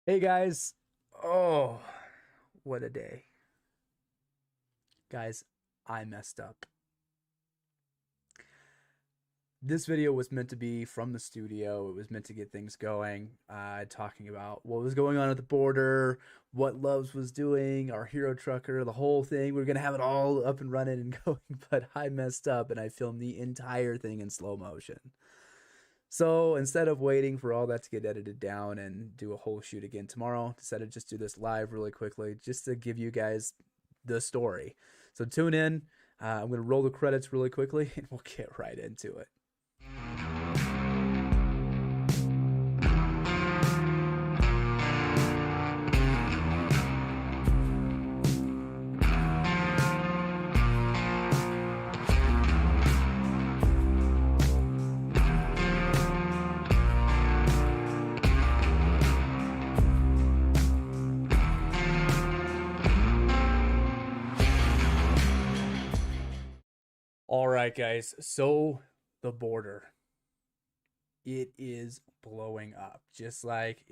Hey guys. Oh, what a day. Guys, I messed up. This video was meant to be from the studio. It was meant to get things going, talking about what was going on at the border, what Loves was doing, our hero trucker, the whole thing. We are going to have it all up and running and going, but I messed up and I filmed the entire thing in slow motion. So instead of waiting for all that to get edited down and do a whole shoot again tomorrow, decided to just do this live really quickly just to give you guys the story. So tune in. I'm going to roll the credits really quickly and we'll get right into it. All right, guys. So the border, it is blowing up, just like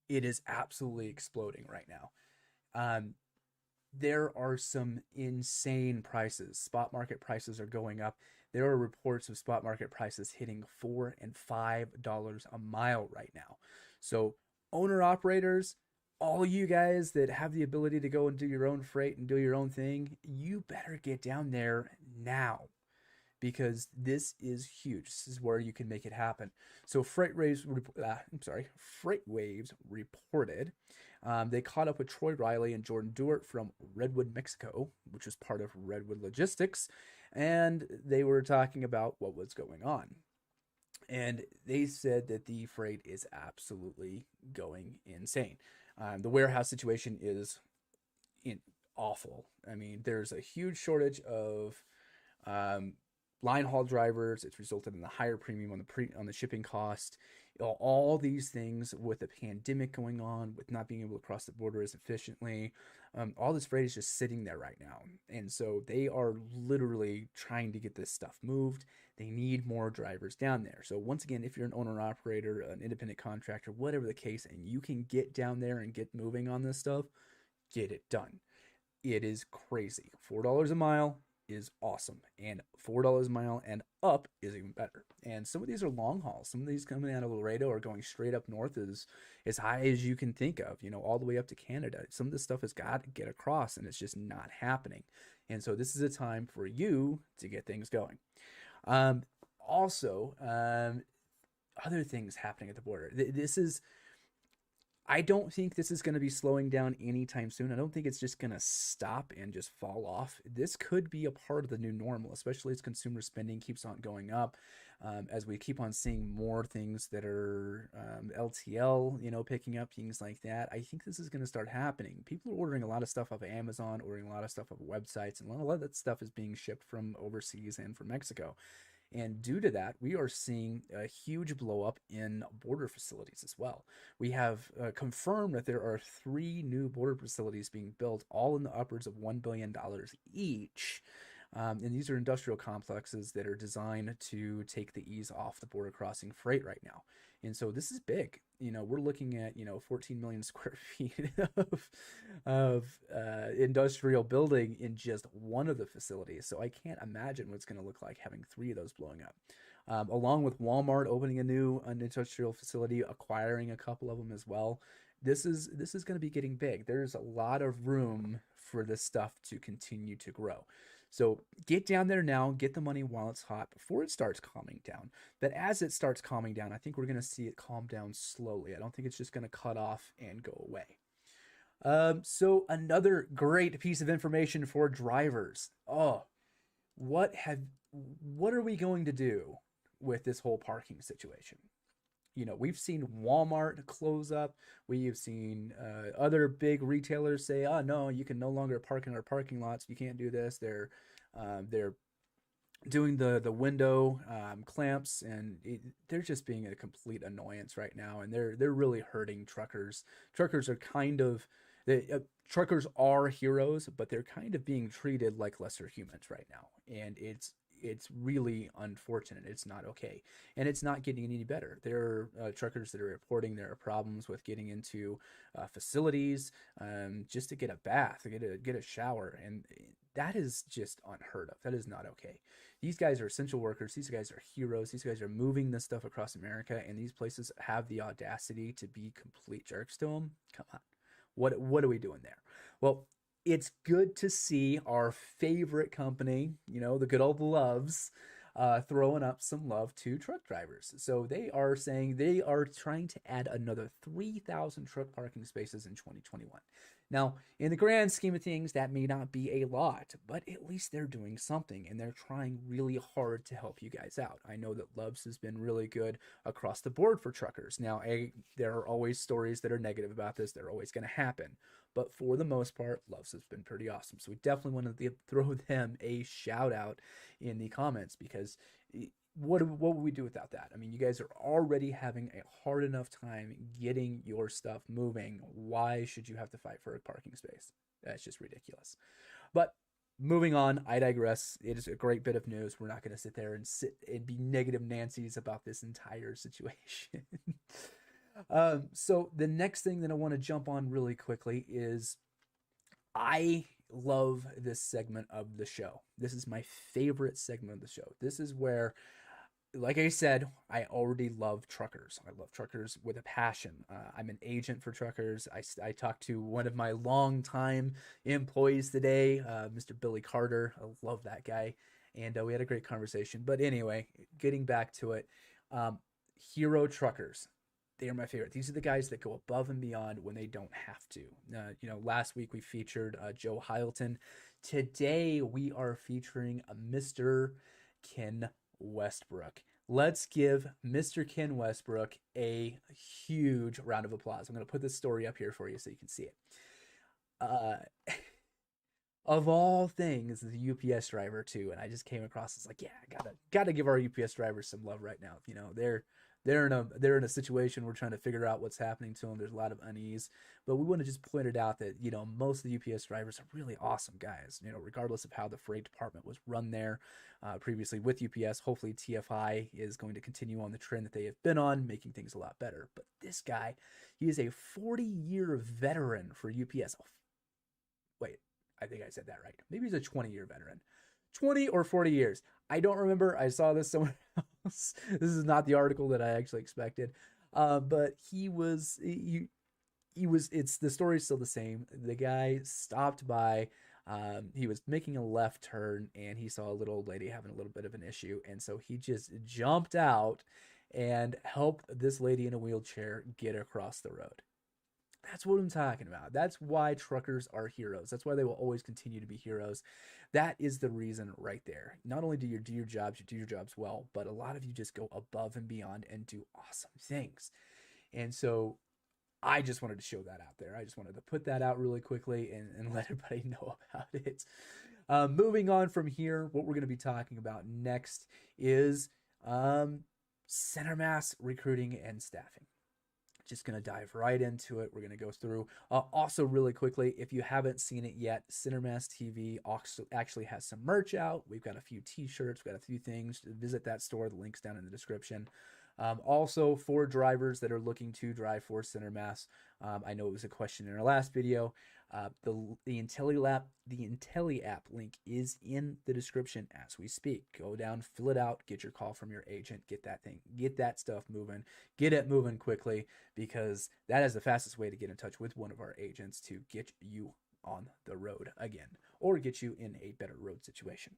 it is absolutely exploding right now. Um, there are some insane prices. Spot market prices are going up. There are reports of spot market prices hitting $4 and $5 a mile right now. So owner operators, all you guys that have the ability to go and do your own freight and do your own thing, you better get down there now because this is huge. This is where you can make it happen. So Freight Waves reported they caught up with Troy Riley and Jordan Dewart from Redwood, Mexico, which was part of Redwood Logistics, and they were talking about what was going on. And they said that the freight is absolutely going insane. The warehouse situation is awful. I mean, there's a huge shortage of um, line haul drivers. It's resulted in a higher premium on the shipping cost. All these things with the pandemic going on, with not being able to cross the border as efficiently, all this freight is just sitting there right now, and so they are literally trying to get this stuff moved. They need more drivers down there. So once again, if you're an owner operator, an independent contractor, whatever the case, and you can get down there and get moving on this stuff, get it done. It is crazy. $4 a mile is awesome, and $4 a mile and up is even better. And some of these are long hauls. Some of these coming out of Laredo are going straight up north as high as you can think of, all the way up to Canada. Some of this stuff has got to get across, and it's just not happening. And so this is a time for you to get things going. Also, other things happening at the border. This is I don't think this is going to be slowing down anytime soon. I don't think it's just going to stop and just fall off. This could be a part of the new normal, especially as consumer spending keeps on going up, as we keep on seeing more things that are LTL, picking up things like that. I think this is going to start happening. People are ordering a lot of stuff off of Amazon, ordering a lot of stuff off of websites, and a lot of that stuff is being shipped from overseas and from Mexico. And due to that, we are seeing a huge blow up in border facilities as well. We have confirmed that there are 3 new border facilities being built, all in the upwards of $1 billion each. And these are industrial complexes that are designed to take the ease off the border crossing freight right now. And so this is big. We're looking at 14 million square feet of industrial building in just one of the facilities. So I can't imagine what it's going to look like having 3 of those blowing up. Along with Walmart opening an industrial facility, acquiring a couple of them as well. This is going to be getting big. There's a lot of room for this stuff to continue to grow. So get down there now, get the money while it's hot before it starts calming down. But as it starts calming down, I think we're going to see it calm down slowly. I don't think it's just going to cut off and go away. So another great piece of information for drivers. Oh, what are we going to do with this whole parking situation? We've seen Walmart close up. We've seen other big retailers say, "Oh no, you can no longer park in our parking lots. You can't do this." They're doing the window clamps, and they're just being a complete annoyance right now, and they're really hurting truckers. Truckers are truckers are heroes, but they're kind of being treated like lesser humans right now, and it's really unfortunate. It's not okay, and it's not getting any better. There are truckers that are reporting there are problems with getting into facilities, just to get a bath, get a shower, and that is just unheard of. That is not okay. These guys are essential workers. These guys are heroes. These guys are moving this stuff across America, and these places have the audacity to be complete jerks to them. Come on, what are we doing there? Well, it's good to see our favorite company, the good old Loves, throwing up some love to truck drivers. So they are saying they are trying to add another 3,000 truck parking spaces in 2021. Now, in the grand scheme of things, that may not be a lot, but at least they're doing something and they're trying really hard to help you guys out. I know that Loves has been really good across the board for truckers. Now, there are always stories that are negative about this. They're always going to happen. But for the most part, Loves has been pretty awesome. So we definitely want to throw them a shout out in the comments, because what would we do without that? I mean, you guys are already having a hard enough time getting your stuff moving. Why should you have to fight for a parking space? That's just ridiculous. But moving on, I digress. It is a great bit of news. We're not going to sit there and be negative Nancy's about this entire situation. So the next thing that I want to jump on really quickly is I love this segment of the show. This is my favorite segment of the show. This is where, like I said, I already love truckers. I love truckers with a passion. I'm an agent for truckers. I talked to one of my longtime employees today, Mr. Billy Carter. I love that guy. And we had a great conversation. But anyway, getting back to it, hero truckers. They are my favorite. These are the guys that go above and beyond when they don't have to. Last week we featured Joe Hyleton. Today we are featuring Mr. Ken Westbrook. Let's give Mr. Ken Westbrook a huge round of applause. I'm going to put this story up here for you so you can see it. Of all things, the UPS driver too, and I just came across. It's like, yeah, gotta give our UPS drivers some love right now. They're in a situation we're trying to figure out what's happening to them. There's a lot of unease, but we want to just point it out that most of the UPS drivers are really awesome guys. Regardless of how the freight department was run there previously with UPS. Hopefully TFI is going to continue on the trend that they have been on, making things a lot better. But this guy, he is a 40-year veteran for UPS. Oh, wait, I think I said that right. Maybe he's a 20-year veteran. 20 or 40 years. I don't remember. I saw this somewhere else. This is not the article that I actually expected. But he was, it's, the story's still the same. The guy stopped by, he was making a left turn and he saw a little old lady having a little bit of an issue. And so he just jumped out and helped this lady in a wheelchair get across the road. That's what I'm talking about. That's why truckers are heroes. That's why they will always continue to be heroes. That is the reason right there. Not only do you do your jobs well, but a lot of you just go above and beyond and do awesome things. And so I just wanted to show that out there. I just wanted to put that out really quickly and let everybody know about it. Moving on from here, what we're going to be talking about next is CenterMass recruiting and staffing. Just going to dive right into it. We're going to go through. Also, really quickly, if you haven't seen it yet, CenterMass TV actually has some merch out. We've got a few t-shirts. We've got a few things. Visit that store. The link's down in the description. Also, for drivers that are looking to drive for CenterMass, I know it was a question in our last video. The Intelliapp link is in the description as we speak. Go down, fill it out, get your call from your agent, get that stuff moving, get it moving quickly, because that is the fastest way to get in touch with one of our agents to get you on the road again, or get you in a better road situation.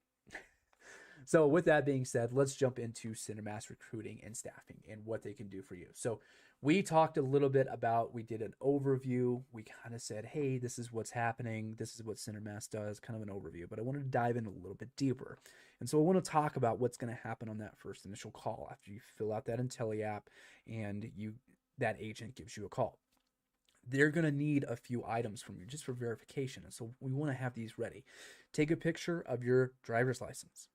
So with that being said, let's jump into CenterMass recruiting and staffing and what they can do for you. So we talked a little bit about, we did an overview. We kind of said, hey, this is what's happening. This is what CenterMass does, kind of an overview, but I wanted to dive in a little bit deeper. And so I want to talk about what's going to happen on that first initial call after you fill out that Intelliapp and that agent gives you a call. They're going to need a few items from you just for verification. And so we want to have these ready. Take a picture of your driver's license.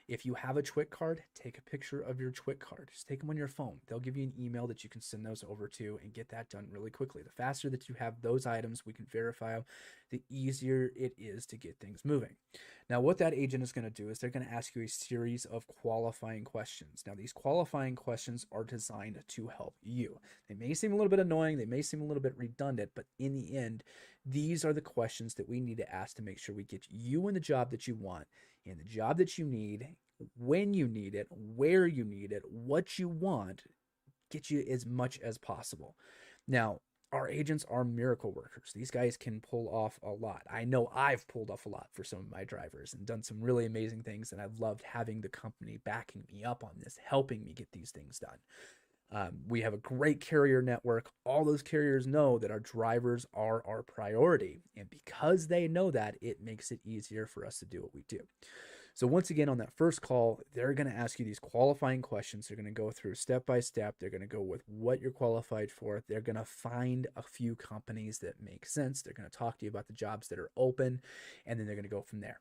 If you have a TWIC card, take a picture of your TWIC card. Just take them on your phone. They'll give you an email that you can send those over to and get that done really quickly. The faster that you have those items, we can verify them, the easier it is to get things moving. Now, what that agent is going to do is they're going to ask you a series of qualifying questions. Now, these qualifying questions are designed to help you. They may seem a little bit annoying, they may seem a little bit redundant, but in the end, these are the questions that we need to ask to make sure we get you in the job that you want, in the job that you need, when you need it, where you need it, what you want, get you as much as possible. Now, our agents are miracle workers. These guys can pull off a lot. I know I've pulled off a lot for some of my drivers and done some really amazing things, and I've loved having the company backing me up on this, helping me get these things done. We have a great carrier network. All those carriers know that our drivers are our priority, and because they know that, it makes it easier for us to do what we do. So once again, on that first call, they're going to ask you these qualifying questions. They're going to go through step by step. They're going to go with what you're qualified for. They're going to find a few companies that make sense. They're going to talk to you about the jobs that are open, and then they're going to go from there.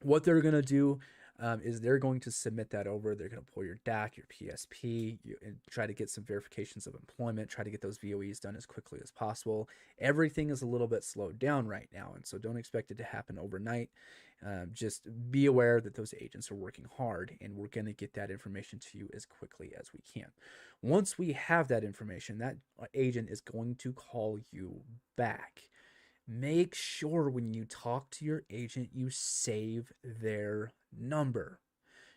What they're going to do is they're going to submit that over. They're going to pull your DAC, your PSP, and try to get some verifications of employment, try to get those VOEs done as quickly as possible. Everything is a little bit slowed down right now, and so don't expect it to happen overnight. Just be aware that those agents are working hard, and we're going to get that information to you as quickly as we can. Once we have that information, that agent is going to call you back. Make sure when you talk to your agent, you save their number.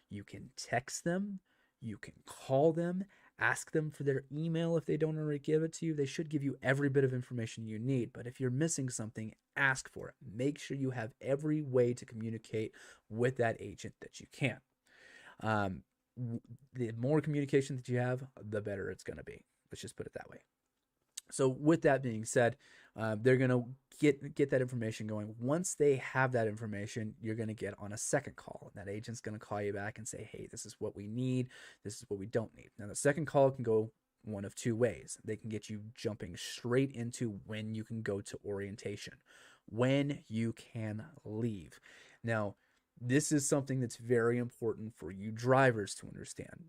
You can text them, you can call them, ask them for their email if they don't already give it to you. They should give you every bit of information you need, but if you're missing something, ask for it. Make sure you have every way to communicate with that agent that you can. The more communication that you have, the better it's going to be. Let's just put it that way. So with that being said, they're going to get that information going. Once they have that information, you're going to get on a second call. And that agent's going to call you back and say, hey, this is what we need. This is what we don't need. Now, the second call can go one of two ways. They can get you jumping straight into when you can go to orientation, when you can leave. Now, this is something that's very important for you drivers to understand.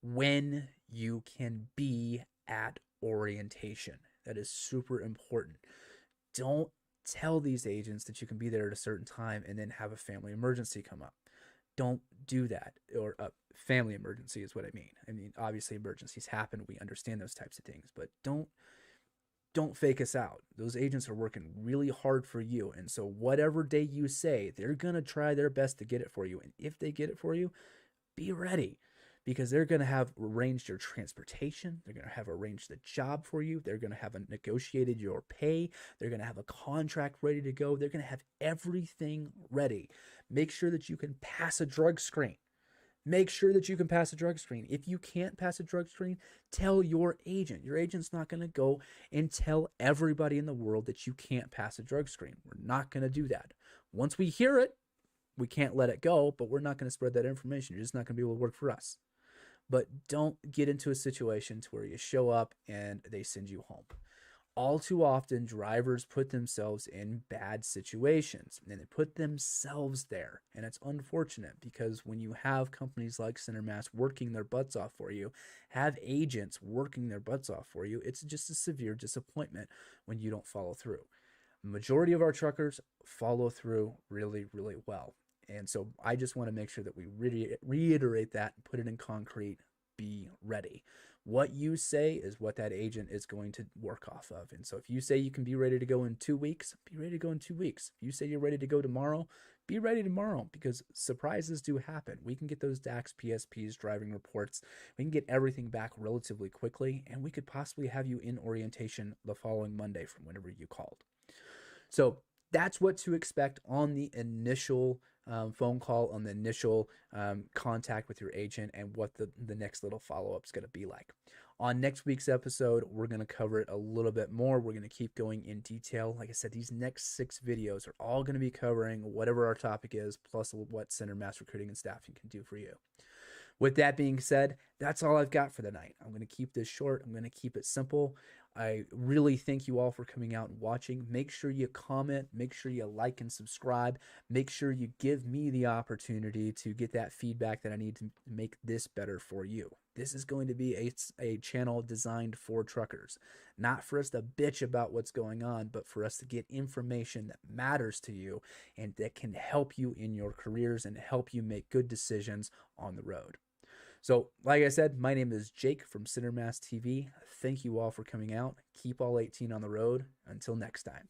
When you can be at orientation. That is super important. Don't tell these agents that you can be there at a certain time and then have a family emergency come up. Don't do that. Or a family emergency is what I mean. I mean, obviously emergencies happen. We understand those types of things, but don't fake us out. Those agents are working really hard for you. And so whatever day you say, they're going to try their best to get it for you. And if they get it for you, be ready. Because they're going to have arranged your transportation. They're going to have arranged the job for you. They're going to have negotiated your pay. They're going to have a contract ready to go. They're going to have everything ready. Make sure that you can pass a drug screen. Make sure that you can pass a drug screen. If you can't pass a drug screen, tell your agent. Your agent's not going to go and tell everybody in the world that you can't pass a drug screen. We're not going to do that. Once we hear it, we can't let it go, but we're not going to spread that information. You're just not going to be able to work for us. But don't get into a situation to where you show up and they send you home. All too often, drivers put themselves in bad situations, and they put themselves there. And it's unfortunate because when you have companies like CenterMass working their butts off for you, have agents working their butts off for you, it's just a severe disappointment when you don't follow through. The majority of our truckers follow through really, really well. And so I just want to make sure that we reiterate that and put it in concrete. Be ready. What you say is what that agent is going to work off of. And so if you say you can be ready to go in 2 weeks, be ready to go in 2 weeks. If you say you're ready to go tomorrow, be ready tomorrow, because surprises do happen. We can get those DACs, PSPs, driving reports. We can get everything back relatively quickly, and we could possibly have you in orientation the following Monday from whenever you called. So that's what to expect on the initial phone call, on the initial contact with your agent, and what the next little follow-up is going to be like. On next week's episode, we're going to cover it a little bit more. We're going to keep going in detail. Like I said, these next 6 videos are all going to be covering whatever our topic is, plus what CenterMass Recruiting and Staffing can do for you. With that being said, that's all I've got for the night. I'm going to keep this short. I'm going to keep it simple. I really thank you all for coming out and watching. Make sure you comment, make sure you like and subscribe, make sure you give me the opportunity to get that feedback that I need to make this better for you. This is going to be a channel designed for truckers, not for us to bitch about what's going on, but for us to get information that matters to you and that can help you in your careers and help you make good decisions on the road. So, like I said, my name is Jake from CenterMass TV. Thank you all for coming out. Keep all 18 on the road. Until next time.